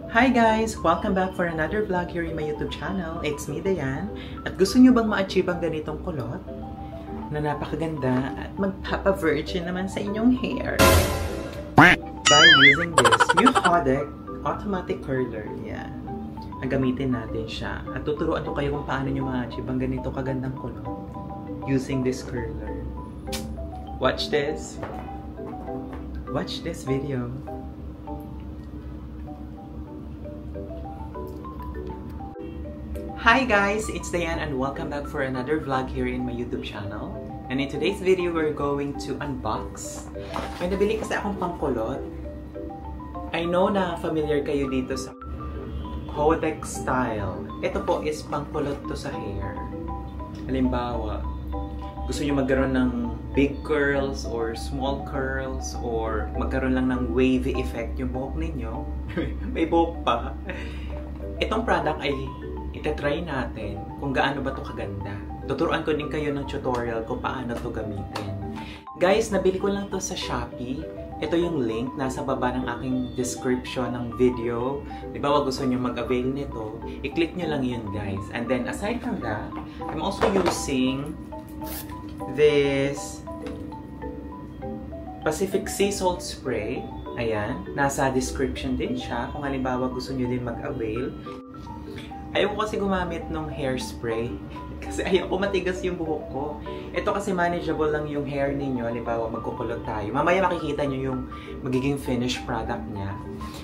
Hi guys! Welcome back for another vlog here in my YouTube channel. It's me, Dayan. At gusto nyo bang ma-achieve ang ganitong kulot? Na napakaganda at magpapa-virgin naman sa inyong hair. By using this Muhodec Automatic Curler. Yan. Ang gamitin natin siya. At tuturuan ko kayo kung paano nyo ma-achieve ang ganito kagandang kulot. Using this curler. Watch this. Watch this video. Hi guys! It's Dayan and welcome back for another vlog here in my YouTube channel. And in today's video, we're going to unbox. May nabili kasi akong pangkulot. I know na familiar kayo dito sa Hodec style. Ito po is pangkulot to sa hair. Halimbawa, gusto nyo magkaroon ng big curls or small curls or magkaroon lang ng wavy effect yung buhok ninyo. May buhok pa. Itong product ay itatry natin kung gaano ba ito kaganda. Tuturuan ko din kayo ng tutorial kung paano ito gamitin. Guys, nabili ko lang to sa Shopee. Ito yung link, nasa baba ng aking description ng video. Di ba, wag gusto nyo mag-avail nito, i-click nyo lang yun guys. And then, aside from that, I'm also using this Pacific Sea Salt Spray. Ayan, nasa description din siya kung halimbawa gusto nyo din mag-avail. Ayoko kasi gumamit ng hairspray kasi ayoko matigas yung buhok ko. Ito kasi manageable lang yung hair ninyo. Halimbawa, magkukulot tayo. Mamaya makikita nyo yung magiging finished product niya.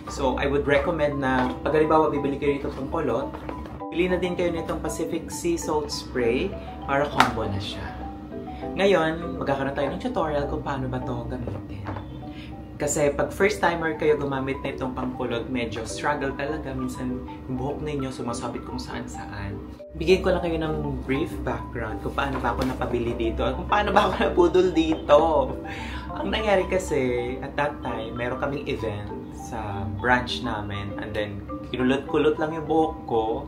So, I would recommend na pag halimbawa bibili kayo nito pang kulot, bili na din kayo nitong Pacific Sea Salt Spray para combo na siya. Ngayon, magkakaroon tayo ng tutorial kung paano ba ito gamitin. Kasi pag first timer kayo gumamit na itong pangkulot, medyo struggle talaga. Minsan yung buhok ninyo sumasabit kung saan-saan. Bigyan ko lang kayo ng brief background kung paano ba ako napabili dito at kung paano ba ako napudol dito. Ang nangyari kasi, at that time, meron kaming event sa branch namin and then kinulot-kulot lang yung buhok ko.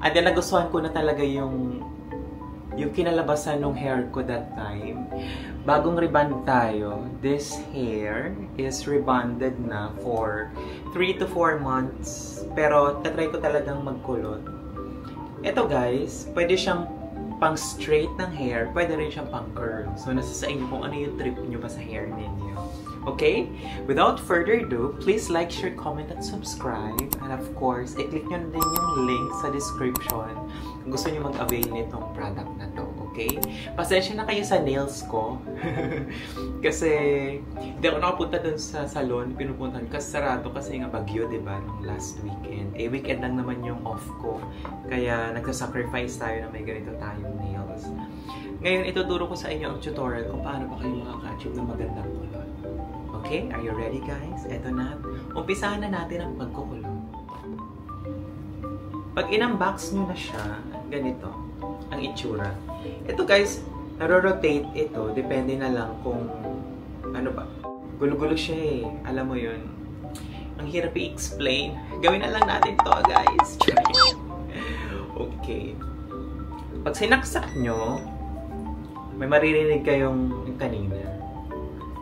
And then nagustuhan ko na talaga yung kinalabasan ng hair ko that time. Bagong rebond tayo. This hair is rebonded na for 3 to 4 months. Pero tatry ko talagang magkulot. Ito guys, pwede siyang pang straight ng hair, pwede rin siyang pang curl. So nasa sa inyo kung ano yung trip nyo ba sa hair ninyo. Okay? Without further ado, please like, share, comment, and subscribe. And of course, i-click nyo din yung link sa description kung gusto nyo mag-avail nitong product na to. Okay? Pasensya na kayo sa nails ko. Kasi hindi ako nakapunta dun sa salon, pinupuntahan kasi sarado kasi nga bagyo, diba? Nung last weekend. Eh, weekend lang naman yung off ko. Kaya nagsasacrifice tayo na may ganito tayong nails. Ngayon, ituturo ko sa inyo ang tutorial kung paano pa kayo makaka-achieve ng magandang kulot. Okay? Are you ready guys? Eto na. Umpisahan na natin ang pagkukulot. Pag in-unbox nyo na siya, ganito ang itsura. Ito guys, naro-rotate ito. Depende na lang kung ano ba. Gulo-gulo siya eh. Alam mo yun. Ang hirap i-explain. Gawin na lang natin to guys. Okay. Pag sinaksak nyo, may maririnig kayong kanina.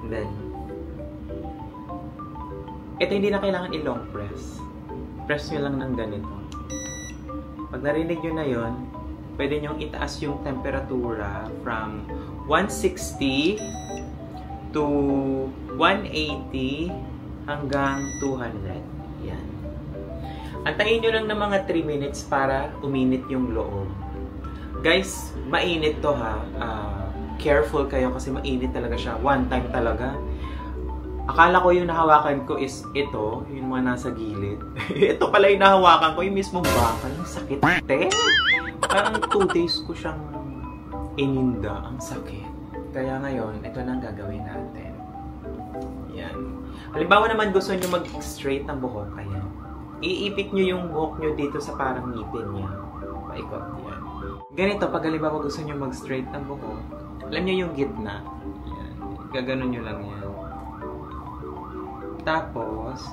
And then, ito hindi na kailangan i-long press. Press nyo lang ng ganito. Pag narinig nyo na yun, pwede nyong itaas yung temperatura from 160 to 180 hanggang 200. Yan. Antayin nyo lang ng mga 3 minutes para uminit yung loob. Guys, mainit to ha. Careful kayo kasi mainit talaga siya. One time talaga. Akala ko yung nahawakan ko is ito, yung mga nasa gilid. Ito pala yung nahawakan ko, yung mismong bakal. Ang sakit. Parang 2 days ko siyang ininda. Ang sakit. Kaya ngayon, ito na ang gagawin natin. Yan. Halimbawa naman gusto nyo mag-straight ng buhok. Ayan. Iipit nyo yung buhok nyo dito sa parang ngipin niya. Paikot. Yan. Ganito, pag halimbawa gusto nyo mag-straight ng buhok, alam nyo yung gitna. Yan. Gaganon nyo lang yan. Tapos,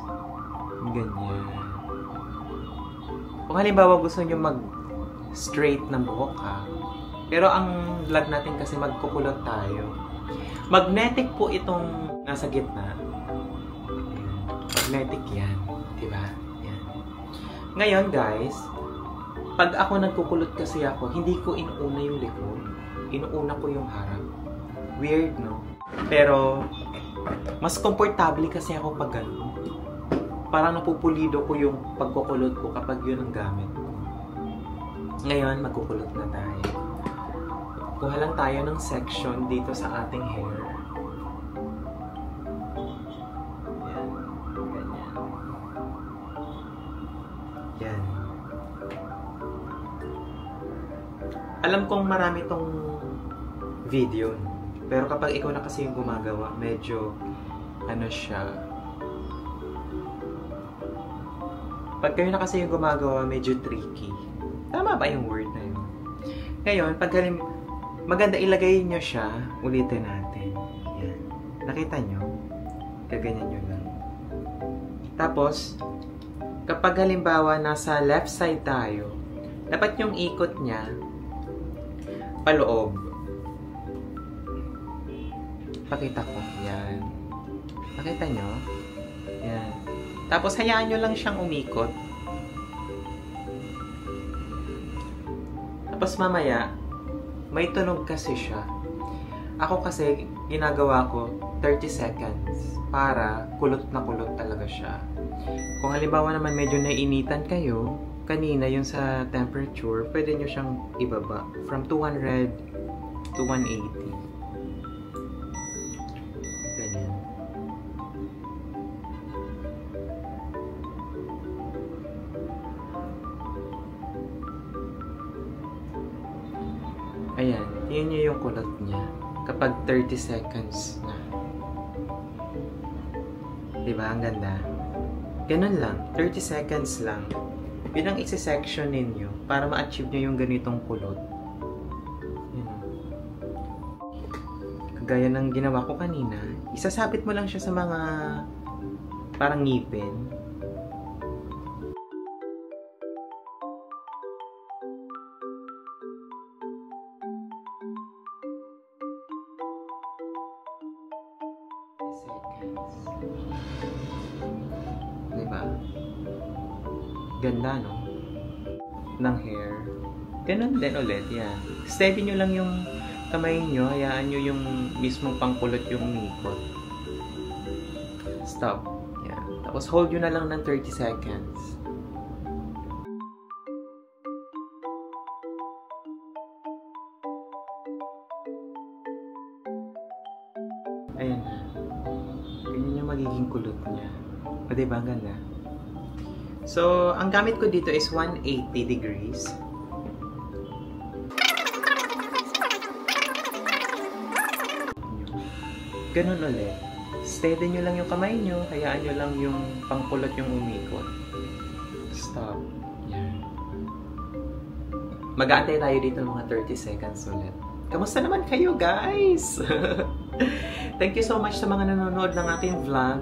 ganyan. Kung halimbawa gusto nyo mag-straight ng buhok ha. Pero ang vlog natin kasi magkukulot tayo. Magnetic po itong nasa gitna. Magnetic yan. Diba? Yan. Ngayon guys, pag ako nagkukulot kasi ako, hindi ko inuuna yung likod. Inuuna ko yung harap. Weird, no? Pero, mas komportable kasi ako pag gano'n. Parang napupulido ko yung pagkukulot ko kapag yun ang gamit ko. Ngayon, magkukulot na tayo. Kuha lang tayo ng section dito sa ating hair. Yan. Ganyan. Yan. Alam kong marami tong video. Pero kapag ikaw na kasi yung gumagawa, medyo ano siya. Pag kayo na kasi yung gumagawa, medyo tricky. Tama ba yung word na yun? Ngayon, pag maganda ilagay nyo siya, ulitin natin. Yan. Nakita nyo? Kaganyan nyo lang. Tapos, kapag halimbawa nasa left side tayo, dapat yung ikot niya paloob. Pakita ko. Yan. Nakita nyo? Yan. Tapos, hayaan nyo lang siyang umikot. Tapos mamaya, may tunog kasi siya. Ako kasi, ginagawa ko 30 seconds para kulot na kulot talaga siya. Kung halimbawa naman medyo nainitan kayo, kanina yung sa temperature, pwede nyo siyang ibaba from 200 to 180. Ganyan. Ayan, yun yung kulot niya. Kapag 30 seconds na. Diba? Ang ganda. Ganun lang. 30 seconds lang. Yun ang isi-section ninyo para ma-achieve nyo yung ganitong kulot. Yun. Kagaya ng ginawa ko kanina, isasabit mo lang siya sa mga parang ngipin. Diba? Ganda, no? Ng hair. Ganun din ulit, yan. Steady nyo lang yung kamay nyo. Hayaan nyo yung mismong pangkulot yung umikot. Stop. Yan. Tapos hold nyo na lang ng 30 seconds. Ayan na. Ganyan yung magiging kulot niya. O diba, ang ganda? So, ang gamit ko dito is 180 degrees. Ganun ulit. Steady nyo lang yung kamay nyo. Hayaan nyo lang yung pangkulot yung umikot. Stop. Yan. Mag-aantay tayo dito mga 30 seconds ulit. Kamusta naman kayo, guys? Thank you so much sa mga nanonood ng aking vlog.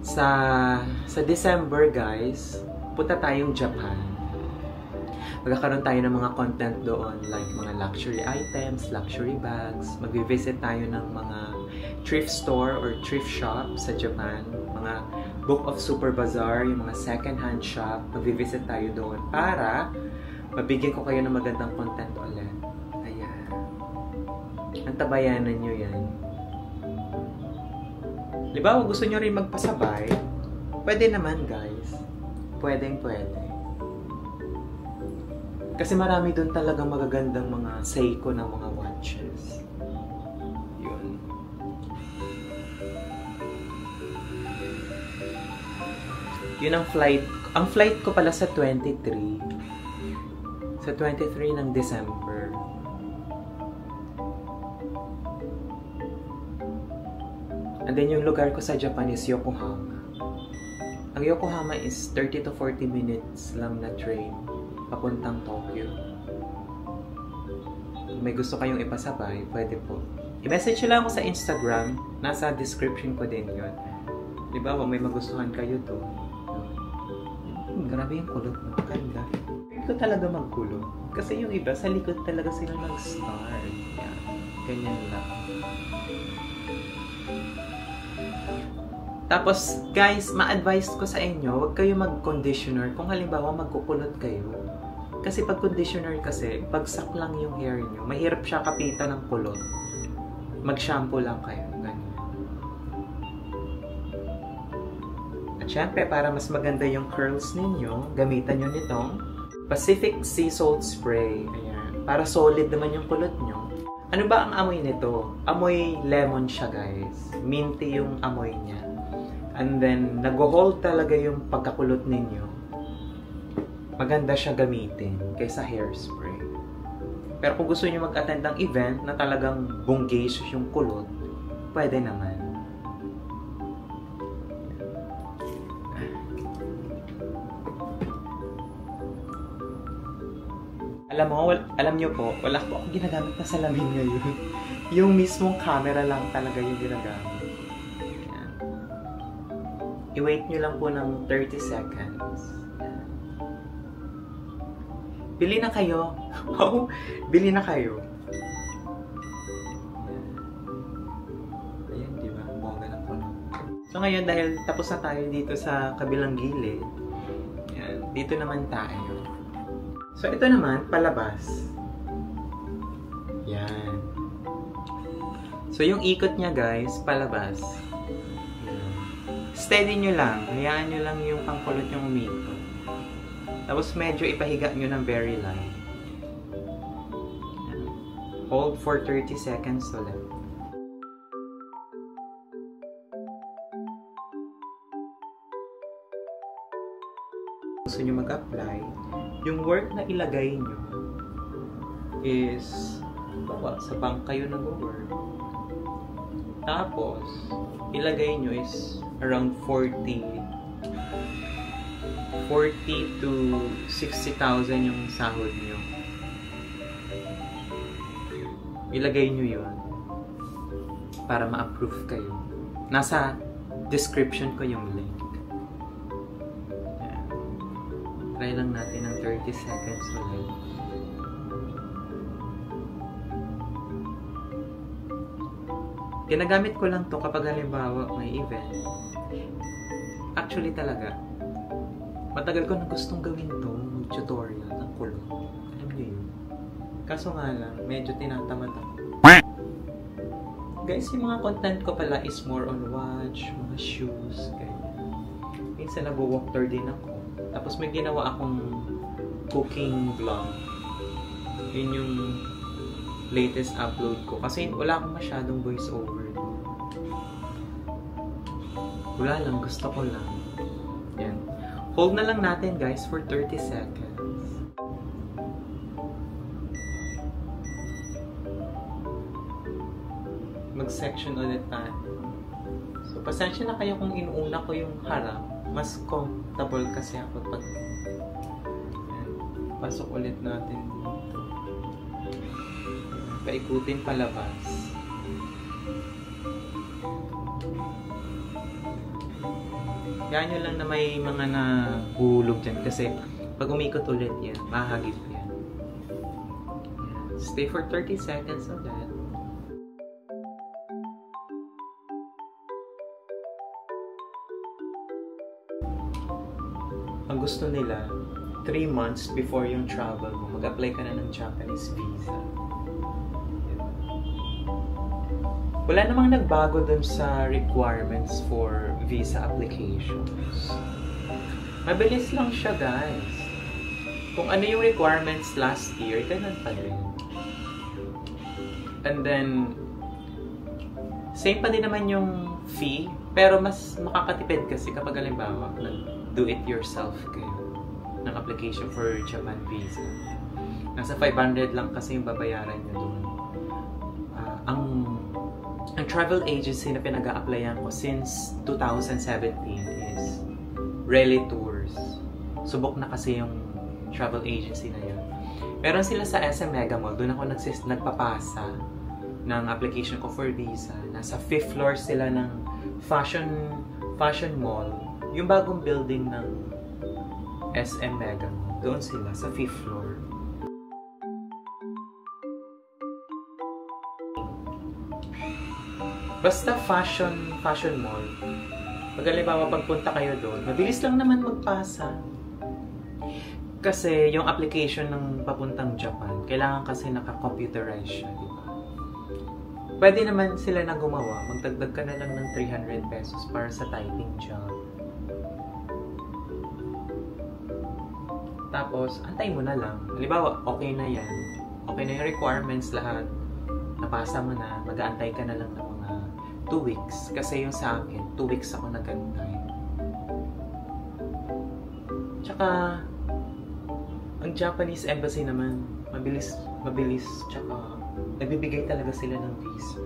Sa December, guys, punta tayong Japan. Magkakaroon tayo ng mga content doon, like mga luxury items, luxury bags. Mag-visit tayo ng mga thrift store or thrift shop sa Japan. Mga Book of Super Bazaar, yung mga second-hand shop. Mag-visit tayo doon para mabigyan ko kayo ng magandang content ulit. Ayan. Antabayanan nyo yan. Diba, gusto nyo rin magpasabay? Pwede naman, guys. Pwedeng. Kasi marami doon talagang magagandang mga Seiko ng mga watches. Yun. Yun ang flight. Ang flight ko pala sa 23. Sa 23 ng December. And then yung lugar ko sa Japan is Yokohama. Ang Yokohama is 30 to 40 minutes lang na train papuntang Tokyo. Kung may gusto kayong ipasabay, pwede po. I-message nyo lang ako sa Instagram. Nasa description ko din yun. Diba? Kung may magustuhan kayo to. Grabe yung kulot mo. Ganda. Hindi ko talaga magkulot. Kasi yung iba, sa likod talaga sila nag-start. Yan. Ganyan lang. Tapos, guys, ma-advise ko sa inyo, huwag kayo mag-conditioner kung halimbawa magkukulot kayo. Kasi pag conditioner kasi, bagsak lang yung hair nyo. Mahirap siya kapitan ng kulot. Mag-shampoo lang kayo. Ganyan. At syempre, para mas maganda yung curls ninyo, gamitan nyo nitong Pacific Sea Salt Spray. Ayan. Para solid naman yung kulot nyo. Ano ba ang amoy nito? Amoy lemon siya, guys. Minty yung amoy niya. And then, nag-hold talaga yung pagkakulot ninyo. Maganda siya gamitin kaysa hairspray. Pero kung gusto niyo mag-attend ng event na talagang bonggacious yung kulot, pwede naman. Alam niyo po, wala po akong ginagamit na salamin ngayon. Yung mismong camera lang talaga yung ginagamit. I-wait nyo lang po ng 30 seconds. Bili na kayo. Wow! Bili na kayo. Ayan, di ba? Bongga na po. So ngayon, dahil tapos na tayo dito sa kabilang gilid, ayan, dito naman tayo. So ito naman, palabas. Yan. So yung ikot niya, guys, palabas. Steady nyo lang. Hayaan nyo lang yung pangkulot yung umikot. Tapos medyo ipahiga nyo ng very light. Hold for 30 seconds ulit. Gusto nyo mag-apply, yung work na ilagay nyo is sa bank kayo nag-work. Tapos, ilagay nyo is around 40 to 60,000 yung sahod nyo. Ilagay nyo yun para ma-approve kayo. Nasa description ko yung link. Ayan. Try lang natin ng 30 seconds ulit. Ginagamit ko lang to kapag halimbawa may event. Actually talaga, matagal ko na gustong gawin to, tutorial ng kulot. Alam niyo yun. Kaso nga lang, medyo tinatamad ako. Guys, yung mga content ko pala is more on watch, mga shoes, ganyan. Minsan nag-walk tour din ako. Tapos may ginawa akong cooking vlog. Yun yung latest upload ko. Kasi wala akong masyadong voice over. Wala lang, gusto ko lang. Yan. Hold na lang natin, guys, for 30 seconds. Mag-section ulit tayo. So, pasensya na kayo kung inuuna ko yung harap. Mas comfortable kasi ako pag yan. Pasok ulit natin dito. Paikutin palabas. Kaya nyo lang na may mga nahulog dyan kasi pag umikot ulit yan, mahagip yan. Stay for 30 seconds of that. Ang gusto nila, 3 months before yung travel mo, mag-apply ka na ng Japanese visa. Wala namang nagbago dun sa requirements for visa applications. Mabilis lang siya, guys. Kung ano yung requirements last year, ganun pa rin. And then, same pa din naman yung fee, pero mas makakatipid kasi kapag halimbawa, do-it-yourself kayo ng application for Japan visa. Nasa 500 lang kasi yung babayaran nyo doon. Ang travel agency na pinag-a-applyan ko since 2017 is Rally Tours. Subok na kasi yung travel agency na yun. Meron sila sa SM Mega Mall. Doon ako nagpapasa ng application ko for visa. Nasa 5th floor sila ng fashion mall. Yung bagong building ng SM Mega Mall. Doon sila sa 5th floor. Basta fashion mall. Pag pag halimbawa pagpunta kayo doon, mabilis lang naman magpasa. Kasi yung application ng papuntang Japan, kailangan kasi naka-computerize siya, di ba? Pwede naman sila na gumawa, magdagdag ka na lang ng 300 pesos para sa typing job. Tapos, antay mo na lang. Halimbawa, okay na yan. Okay na yung requirements lahat. Napasa mo na, mag-aantay ka na lang ng mga 2 weeks. Kasi yung sa akin, 2 weeks ako nag-antay. Tsaka, ang Japanese embassy naman, mabilis, tsaka nagbibigay talaga sila ng visa.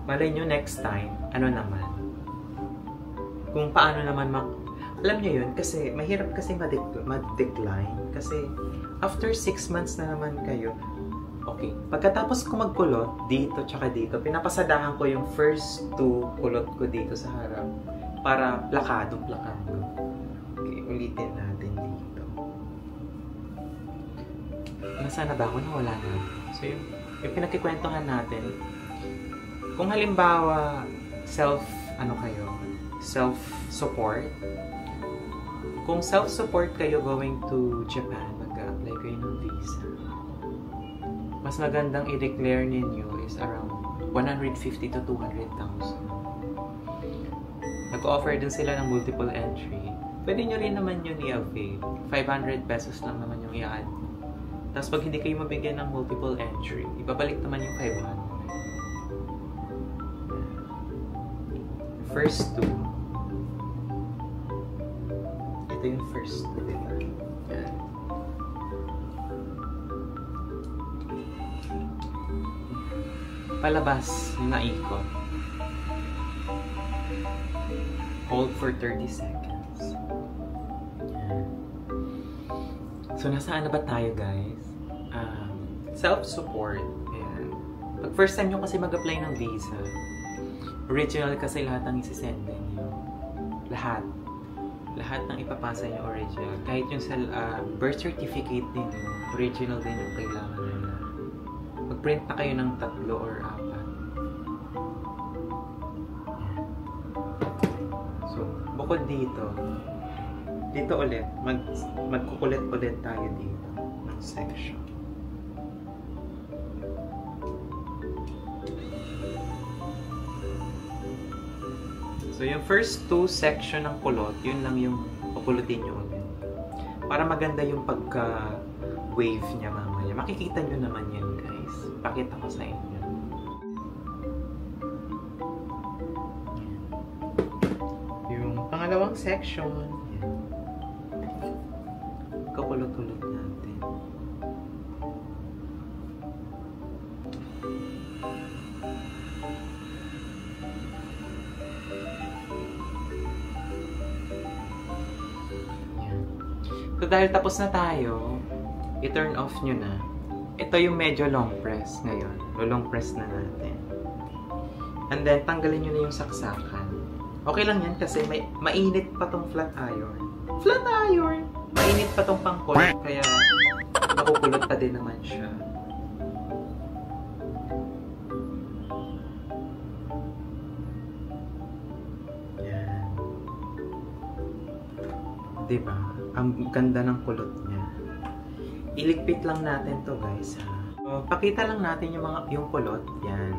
Malay nyo next time, ano naman, kung paano naman alam nyo yun, kasi mahirap kasi mag-decline. Kasi after 6 months na naman kayo, okay, pagkatapos ko magkulot, dito tsaka dito, pinapasadahan ko yung first 2 kulot ko dito sa harap para plakado. Okay, ulitin natin dito. Nasaan na ba ako? Nawala na. So yung pinagkikwentuhan natin, kung halimbawa self-support, kung self-support kayo going to Japan, mag-a-apply kayo ng visa, mas magandang i-declare ninyo is around 150 to 200,000. Nag-offer din sila ng multiple entry. Pwede nyo rin naman yun i-avail. 500 pesos lang naman yung i-add. Tapos pag hindi kayo mabigyan ng multiple entry, ibabalik naman yung 500. First 2. Ito yung first 2, diba? Yan. Palabas yung naikot. Hold for 30 seconds. Yan. So, nasaan na ba tayo, guys? Self-support. Ayan. Pag first time nyo kasi mag-apply ng visa, original kasi lahat ng isi-send ninyo. Lahat ng ipapasa nyo original. Kahit yung birth certificate din, original din yung kailangan nila. Mag-print na kayo ng 3 or 4. So, bukod dito ulit, magkukulit ulit tayo dito ng section. So, yung first 2 section ng kulot, yun lang yung pupulutin nyo ulit. Para maganda yung pagka-wave niya mamaya. Makikita nyo naman yan, guys. Pakita ko sa inyo. Yung pangalawang section, yan. Kakulot-kulot natin. So, dahil tapos na tayo, i-turn off nyo na. Ito yung medyo long press ngayon. Long press na natin. And then, tanggalin nyo na yung saksakan. Okay lang yan kasi mainit pa tong flat iron. Flat iron! Mainit pa tong pangkulot, kaya makukulot pa din naman siya. Yan. Diba? Ang ganda ng kulot niya. Iligpit lang natin to, guys, ha. So, pakita lang natin yung kulot. Yan.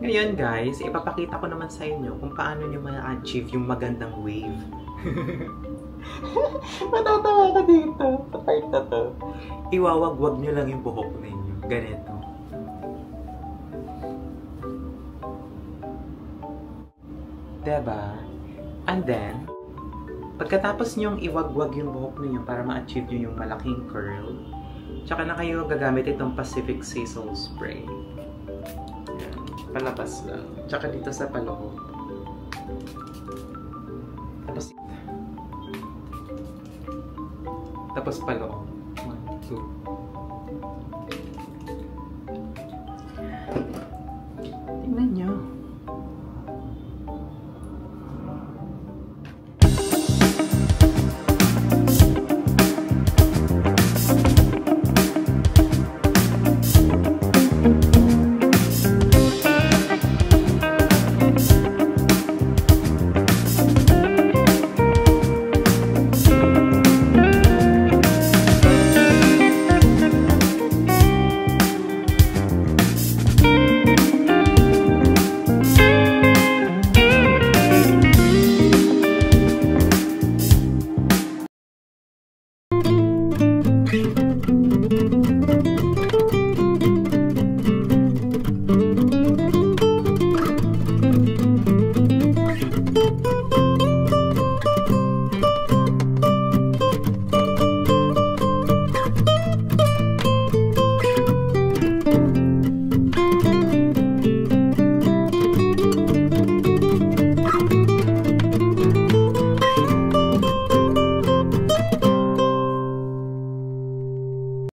Ngayon, guys, ipapakita ko naman sa inyo kung paano nyo ma-achieve yung magandang wave. Matatawa ka dito sa part na to. Iwawagwag nyo lang yung buhok ninyo. Ganito. Diba? And then, pagkatapos nyong iwagwag yung buhok ninyo para ma-achieve nyo yung malaking curl, tsaka na kayo gagamit itong Pacific Sisal Spray. Yan. Palabas lang. Tsaka dito sa paloob. Tapos paloob. 1, 2.